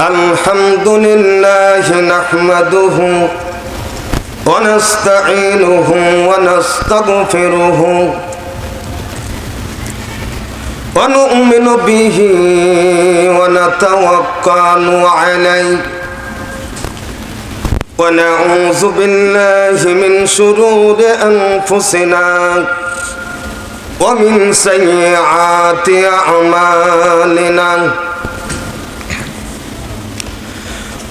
الحمد لله نحمده ونستعينه ونستغفره ونؤمن به ونتوكل عليه ونعوذ بالله من شرور أنفسنا ومن سيئات أعمالنا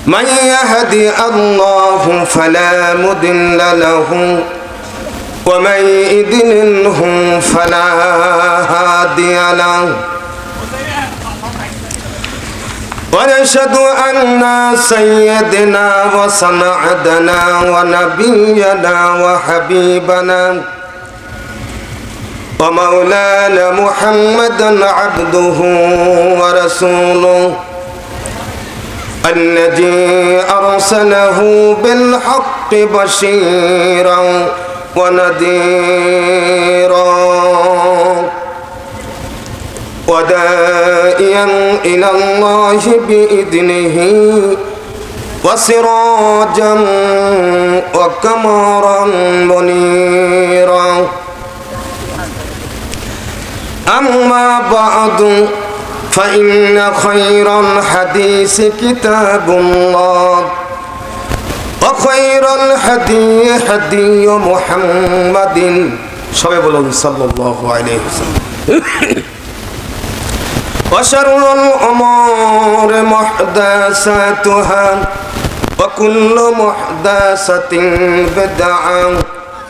من يهدي الله فلا مضل له ومن يضلله فلا هادي له ونشهد أن سيدنا وسندنا ونبينا وحبيبنا ومولانا محمدا عبده ورسوله الذي أرسله بالحق بشيرا ونذيرا وداعيا إلى الله بإذنه وسراجا وقمرا منيرا أما بعد فإن خير الحديث كتاب الله وخير الهدي هدي محمد صلى الله عليه وسلم وشر الأمور محدثاتها وكل محدثة بدعة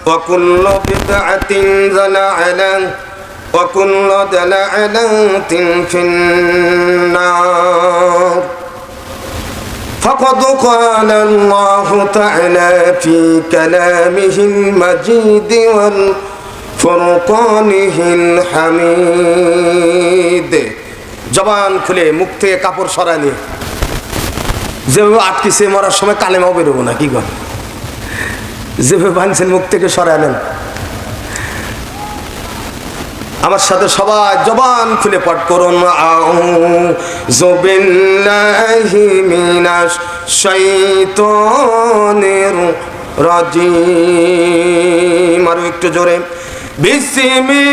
وكل بدعة ضلالة وكل ضلالة في النار فقد قال الله تعالى في كلامه المجيد والفرقانه الحميد জবান খুলে মুখ থেকে কাপড় সরালে যেভাবে আটকেছে মরার সময় কালেমাও বেরোবো না কি কর যেভাবে ভাঙছেন মুখ থেকে সরালেন আমার সাথে সবাই জবান খুলে পাঠ করুন আউযু বিল্লাহি মিনাশ শাইতানির রাজিম আর একটু জোরে বিসমিল্লাহির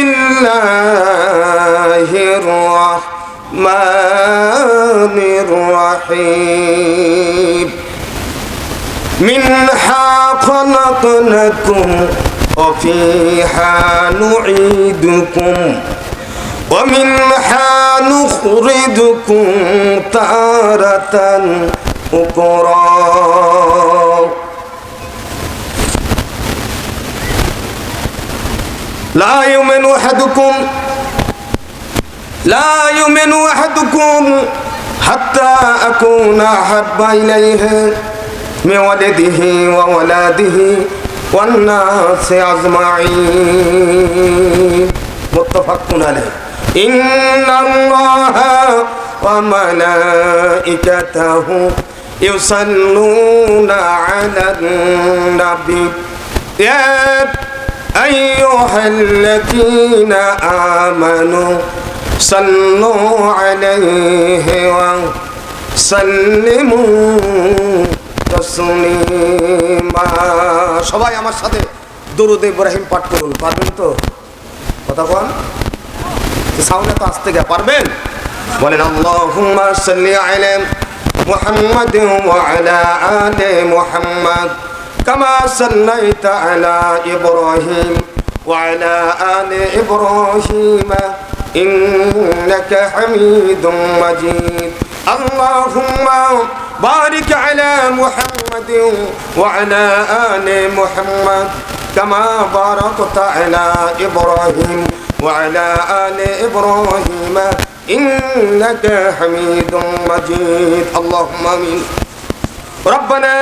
রাহমানির রহিম মিনহা খালাকনাকুম وفيها نعيدكم ومنها نخرجكم تارة أخرى لا يؤمن أحدكم حتى أكون أحب إليه من ولده وولده والناس أجمعين متفق عليه إن الله وملائكته يصلون على النبي يا أيها الذين آمنوا صلوا عليه وسلموا সবাই আমার সাথে দরুদ ইব্রাহিম পাঠ করুন পারবেন তো কথা কোন সাউন্ডে তো আসতে গিয়ে পারবেন বলেন আল্লাহুম্মা সাল্লি আলা মুহাম্মাদ ওয়া আলা আলি মুহাম্মাদ কামা সাল্লাইতা আলা ইব্রাহিম ওয়া আলা আলি ইব্রাহিম ইন্নাকা হামিদুম মাজিদ আল্লাহুম্মা بارك على محمد وعلى آل محمد كما باركت على إبراهيم وعلى آل إبراهيم إنك حميد مجيد اللهم آمين ربنا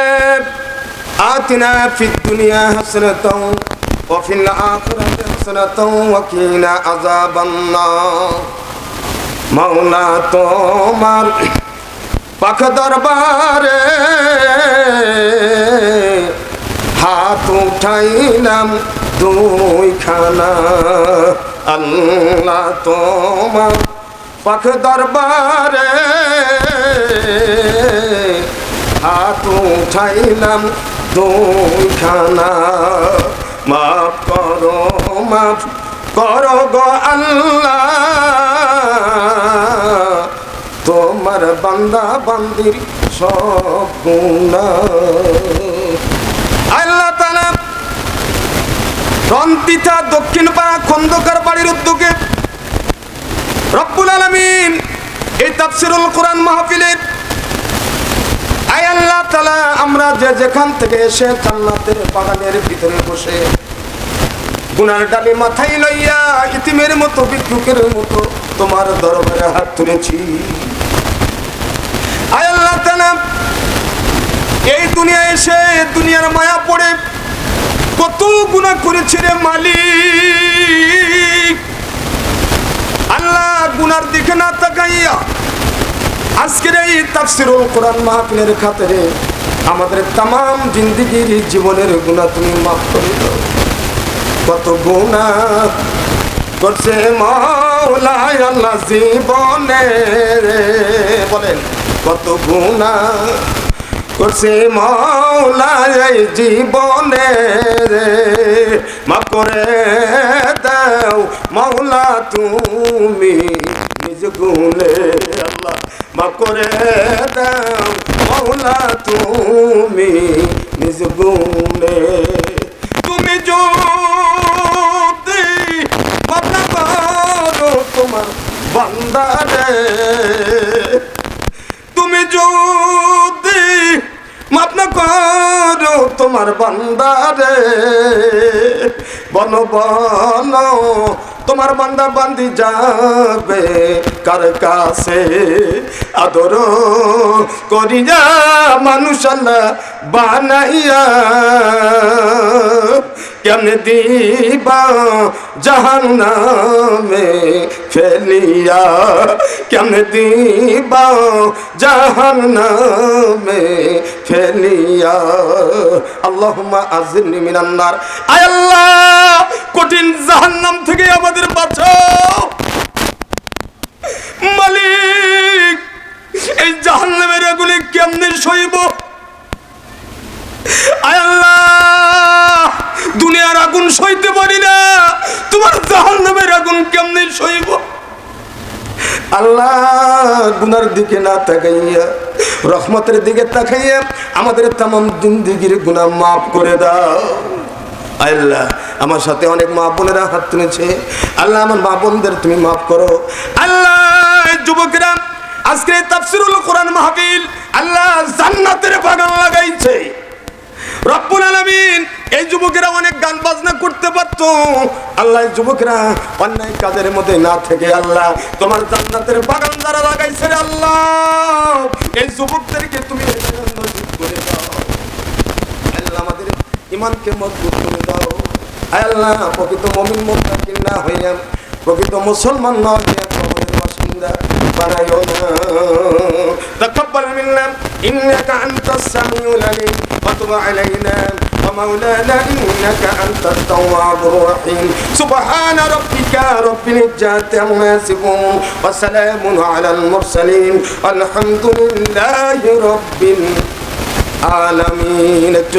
آتنا في الدنيا حسنة وفي الآخرة حسنة وقنا عذاب النار مولا তোমার পাক দরবারে হাত উঠাইলাম দুইখানা আল্লাহ তোমার পাক দরবারে হাত উঠাইলাম দুইখানা, মাফ করো গো আল্লাহ, তোমার বান্দা বান্দির সব গুনাহ। আল্লাহ তাআলা রন্তিতা দক্ষিণ পাড়া খন্দকার বাড়ির উদ্যোগে রব্বুল আলামিন এই তাফসীরুল কোরআন মাহফিলের আয় আল্লাহ তাআলা আমরা যে যেখান থেকে এসে জান্নাতের বাগানের ভিতরে বসে গুনার ডালি মাথায় লইয়া ইতিমের মতো ভিক্ষুকের মতো তোমার দরবারে হাত তুলেছি। আয় আল্লাহ তাআলা এই দুনিয়ায় এসে দুনিয়ার মায়া পড়ে কত গুনাহ করেছে রে মালিক। আল্লাহ গুনার দিকে না তাকাইয়া আজকের এই তাফসীরুল কোরআন মাহফিলের খাতিরে আমাদের तमाम জিন্দেগির জীবনের গুনাহ তুমি মাফ করে দাও। কত গুনাহ করছে মাওলা আল্লাহ জীবনে, বলেন কত গুনাহ করছে মাওলা এই জীবনে, মাফ করে দাও মাওলা তুমি নিজ গুণে। আল্লাহ মাফ করে দাও মাওলা তুমি নিজ গুণে। তুমি যদি মাফ না করো তোমার বান্দারে, তুমি যদি মাফ না করো তোমার বান্দারে, বলো বলো তোমার বান্দা বান্দি যাবে কার কাছে? আদর করিয়া মানুষ আল্লাহ বানাইয়া কেমনে দিবা জাহান্নামে ফেলিয়া, কেমনে দিবা জাহান্নামে ফেলিয়া। আল্লাহুম্মা আযিরনি মিনান নার। আয় আল্লাহ কঠিন জাহান্নাম থেকে আমাদের বাঁচাও মালিক। এই জাহান্নামের আগুনে কেমনে সইব? আয় আল্লাহ দুনিয়ার আগুন সইতে পারি না, তোমার জাহান্নামের আগুন কেমনে সইব? আল্লাহ গুনার দিকে না তাকাইয়া রহমতের দিকে তাকাইয়া আমাদের तमाम জিন্দেগির গুনাহ মাফ করে দাও। আল্লাহ আমার সাথে অনেক মা বোনেরা হাত তুলেছে, আল্লাহ আমার মা বোনদের তুমি মাফ করো। আল্লাহ যুবকেরা আজকে তাফসীরুল কোরআন মাহফিল আল্লাহ জান্নাতের বাগান লাগাইছে। রব্বুল আলামিন এই যুবকেরা অনেক গান বাজনা করতে পারতো, আল্লাহ যুবকেরা অন্যায় কাজের মধ্যে না থেকে আল্লাহ তোমার জান্নাতের বাগান যারা লাগাইছে রে আল্লাহ, এই যুবকদেরকে তুমি নসিব করে দাও। আল্লাহ আমাদের ঈমানকে মজবুত করে দাও। আল্লাহ প্রকৃত মুমিন মুত্তাকিন না হইয়া প্রকৃত মুসলমান না হইয়া কবরের বাসিন্দা বানাইও না। তাকাব্বাল মিন্না ইন্নাকা আনতাস সামিউল আলিম ওয়া তুব আলাইনা ওয়া মাওলানা ইন্নাকা আনতাত তাওয়াবুর রহিম। সুবহানা রাব্বিকা রাব্বিল ইজ্জাতি আম্মা ইয়াসিফুন ওয়া সালামুন আলাল মুরসালিন আলহামদুলিল্লাহি রাব্বিল আলামিন। একটু